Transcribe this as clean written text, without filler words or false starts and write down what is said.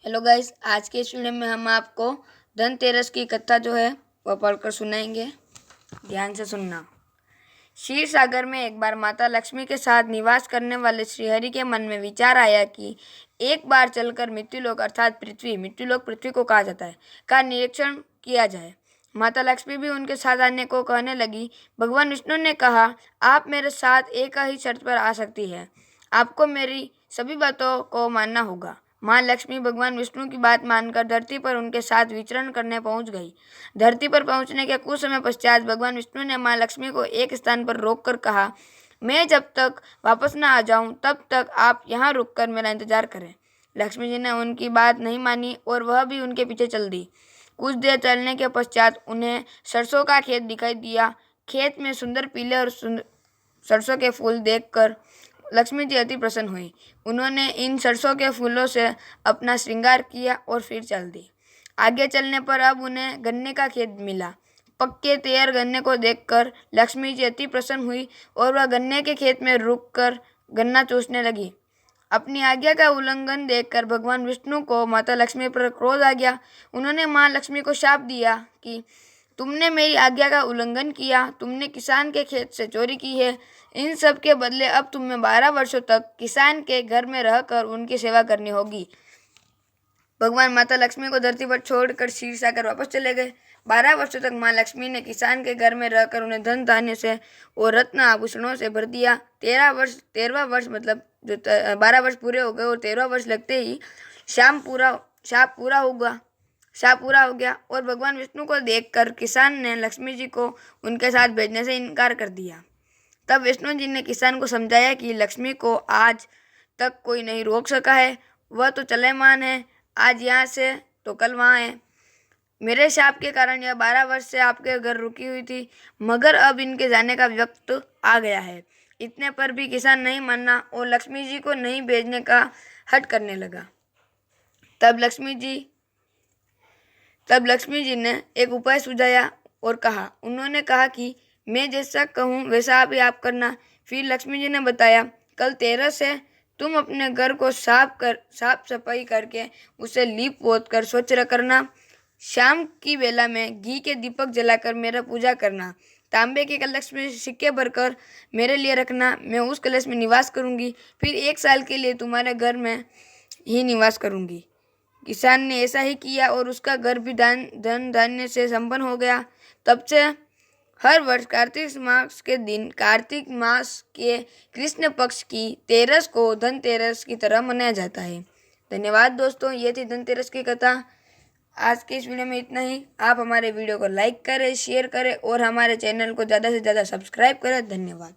Hello guys, आज के इस वीडियो में हम आपको धनतेरस की कथा जो है वह पढ़कर सुनाएंगे। ध्यान से सुनना। क्षीर सागर में एक बार माता लक्ष्मी के साथ निवास करने वाले श्रीहरि के मन में विचार आया कि एक बार चलकर मृत्युलोक अर्थात मृत्युलोक पृथ्वी को कहा जाता है, का निरीक्षण किया जाए। माता लक्ष्मी भी उनके साथ आने को कहने लगी। भगवान विष्णु ने कहा, आप मेरे साथ एक ही शर्त पर आ सकती है, आपको मेरी सभी बातों को मानना होगा। माँ लक्ष्मी भगवान विष्णु की बात मानकर धरती पर उनके साथ विचरण करने पहुंच गई। धरती पर पहुंचने के कुछ समय पश्चात भगवान विष्णु ने माँ लक्ष्मी को एक स्थान पर रोककर कहा, मैं जब तक वापस न आ जाऊं तब तक आप यहाँ रुककर मेरा इंतजार करें। लक्ष्मी जी ने उनकी बात नहीं मानी और वह भी उनके पीछे चल दी। कुछ देर चलने के पश्चात उन्हें सरसों का खेत दिखाई दिया। खेत में सुंदर पीले और सरसों के फूल देखकर लक्ष्मी जी अति प्रसन्न हुई। उन्होंने इन सरसों के फूलों से अपना श्रृंगार किया और फिर चल दी। आगे चलने पर अब उन्हें गन्ने का खेत मिला। पक्के तैयार गन्ने को देखकर लक्ष्मी जी अति प्रसन्न हुई और वह गन्ने के खेत में रुककर गन्ना चूसने लगी। अपनी आज्ञा का उल्लंघन देखकर भगवान विष्णु को माता लक्ष्मी पर क्रोध आ गया। उन्होंने माँ लक्ष्मी को शाप दिया कि तुमने मेरी आज्ञा का उल्लंघन किया, तुमने किसान के खेत से चोरी की है। इन सब के बदले अब तुम्हें 12 वर्षों तक किसान के घर में रहकर उनकी सेवा करनी होगी। भगवान माता लक्ष्मी को धरती पर छोड़कर क्षीर सागर वापस चले गए। 12 वर्षों तक माँ लक्ष्मी ने किसान के घर में रहकर उन्हें धन धान्य से और रत्न आभूषणों से भर दिया। 13वां वर्ष मतलब जो 12 वर्ष पूरे हो गए और 13वां वर्ष लगते ही शाप पूरा हो गया और भगवान विष्णु को देखकर किसान ने लक्ष्मी जी को उनके साथ भेजने से इनकार कर दिया। तब विष्णु जी ने किसान को समझाया कि लक्ष्मी को आज तक कोई नहीं रोक सका है, वह तो चलमान है, आज यहाँ से तो कल वहाँ है। मेरे शाप के कारण यह 12 वर्ष से आपके घर रुकी हुई थी, मगर अब इनके जाने का वक्त आ गया है। इतने पर भी किसान नहीं माना और लक्ष्मी जी को नहीं भेजने का हठ करने लगा। तब लक्ष्मी जी ने एक उपाय सुझाया और कहा, उन्होंने कहा कि मैं जैसा कहूँ वैसा आप करना। फिर लक्ष्मी जी ने बताया, कल 13 है, तुम अपने घर को साफ सफाई करके उसे लीप पोत कर स्वच्छ रखना। शाम की बेला में घी के दीपक जलाकर मेरा पूजा करना। तांबे के कलश में सिक्के भरकर मेरे लिए रखना। मैं उस कलश में निवास करूंगी, फिर 1 साल के लिए तुम्हारे घर में ही निवास करूंगी। किसान ने ऐसा ही किया और उसका घर भी धन धान्य से संपन्न हो गया। तब से हर वर्ष कार्तिक मास के कृष्ण पक्ष की 13 को धनतेरस की तरह मनाया जाता है। धन्यवाद दोस्तों, ये थी धनतेरस की कथा। आज के इस वीडियो में इतना ही। आप हमारे वीडियो को लाइक करें, शेयर करें और हमारे चैनल को ज़्यादा से ज़्यादा सब्सक्राइब करें। धन्यवाद।